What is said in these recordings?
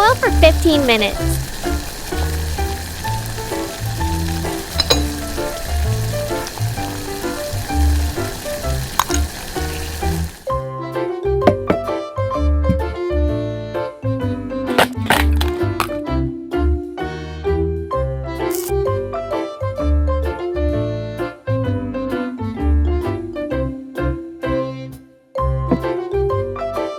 Boil for 15 minutes.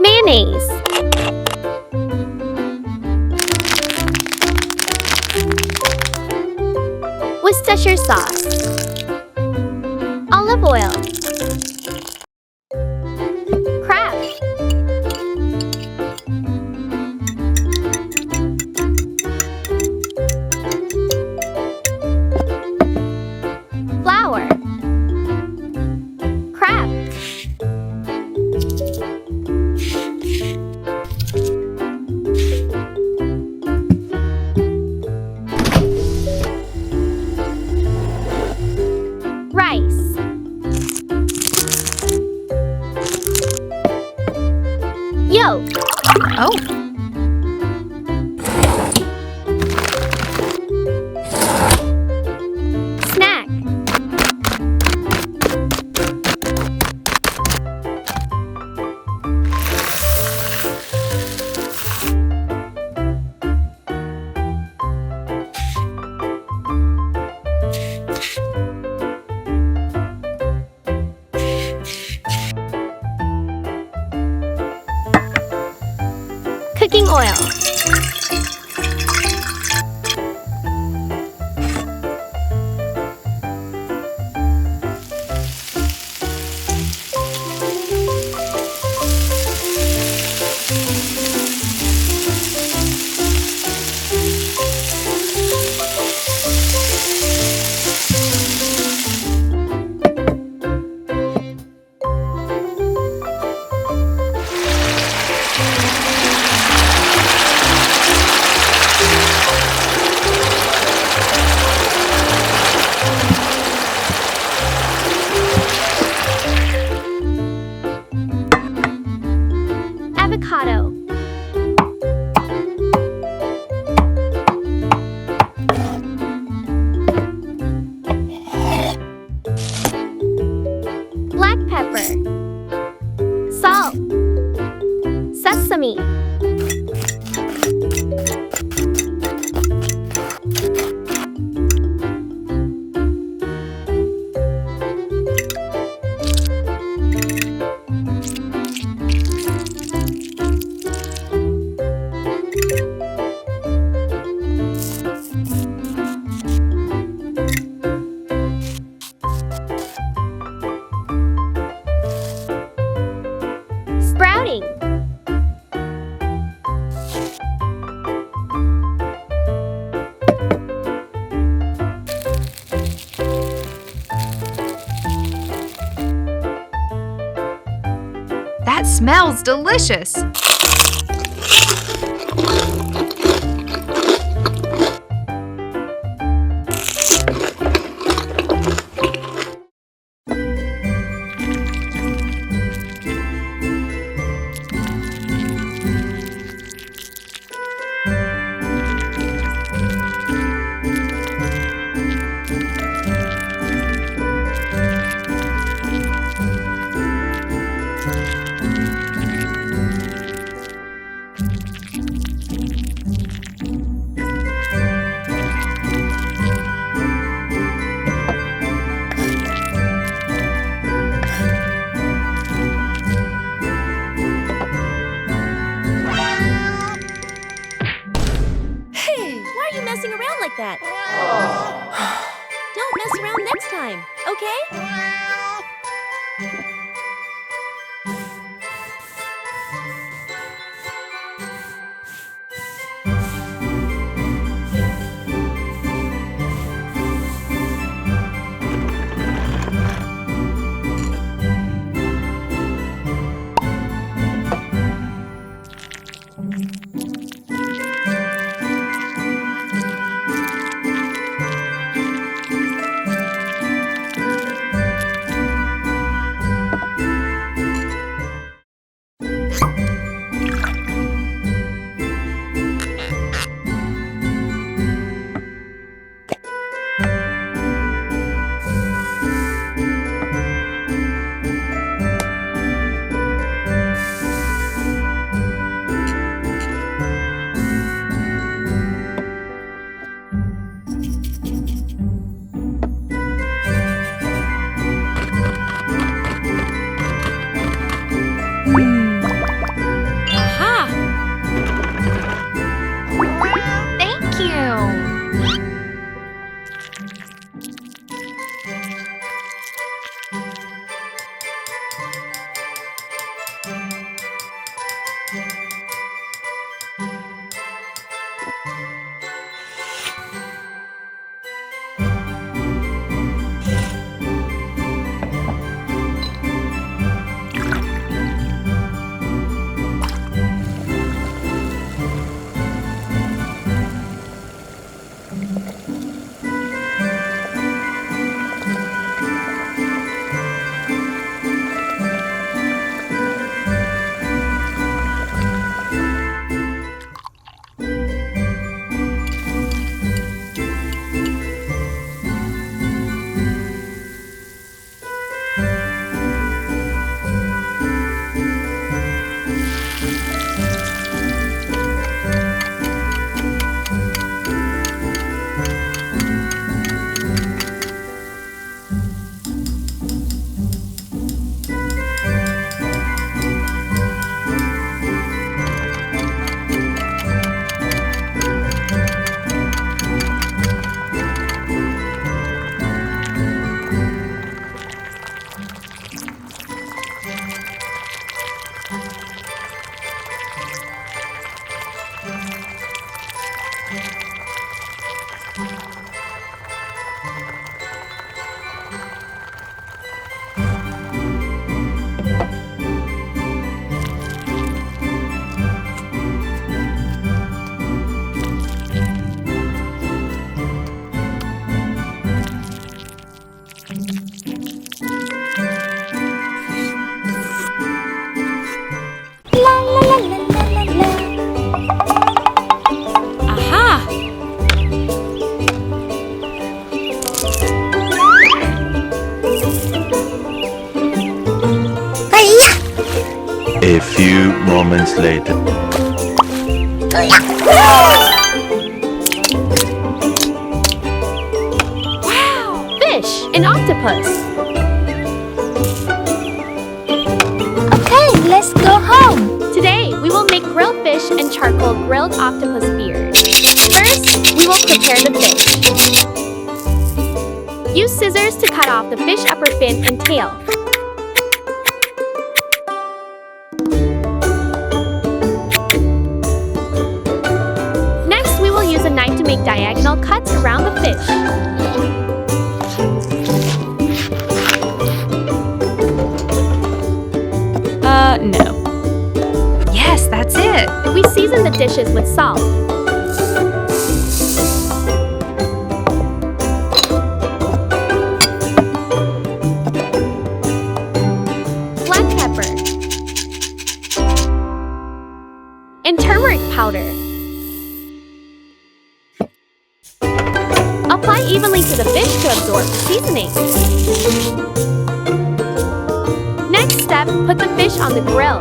Mayonnaise. Worcestershire sauce. Olive oil. Crab. Flour. Crab. Rice. Yolk. Oh, Snack. Cooking oil. Avocado. Black pepper. Salt. Sesame. Sprouting. that smells delicious. Messing around like that. Don't mess around next time, okay? Aha! Thank you. Aha! A few moments later. Wow! Fish and octopus. Okay, let's go home. Today, we will make grilled fish and charcoal grilled octopus beard. First, we will prepare the fish. Use scissors to cut off the fish upper fin and tail. Next, we will use a knife to make diagonal cuts around the fish. No. Yes, that's it. We season the dishes with salt. Black pepper. And turmeric powder. Apply evenly to the fish to absorb the seasoning. Next step, put the fish on the grill.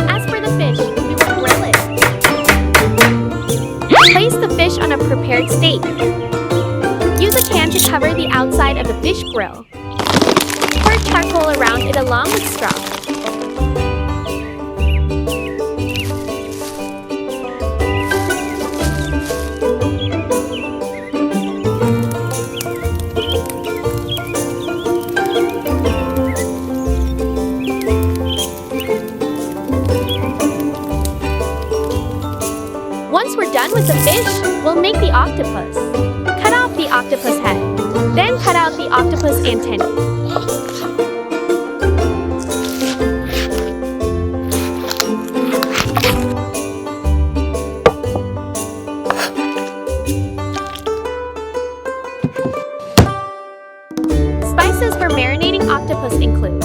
As for the fish, we will grill it. Place the fish on a prepared steak. Use a can to cover the outside of the fish grill. Pour charcoal around it along with straw. Once we're done with the fish, we'll make the octopus. Cut off the octopus head. Then cut out the octopus antennae. Spices for marinating octopus include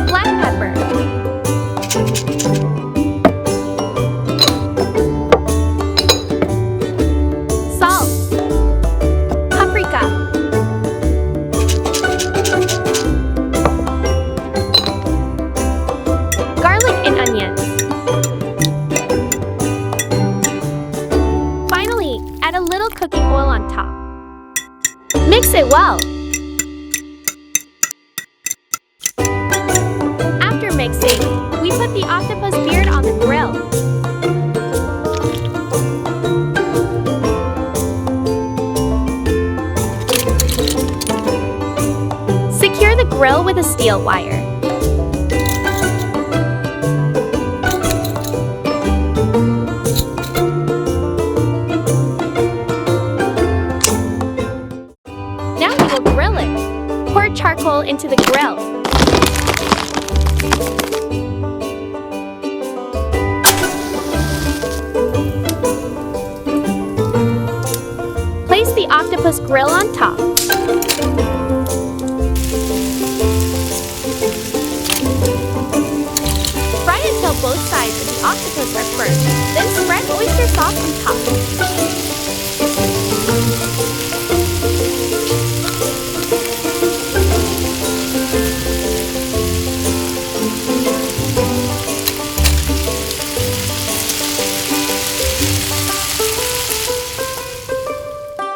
black pepper, salt, paprika, garlic and onions, Mix it well. After mixing, we put the octopus beard on the grill. Secure the grill with a steel wire. Now we will grill it. Pour charcoal into the grill. Place the octopus grill on top. Fry until both sides of the octopus are burnt. Then spread oyster sauce on top.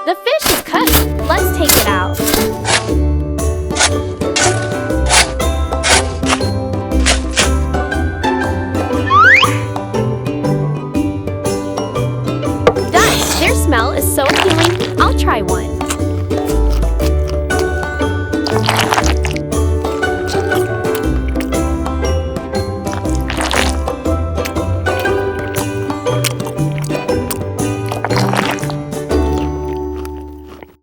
The fish is cooked. Let's take it out. Done. Their smell is so appealing. I'll try one.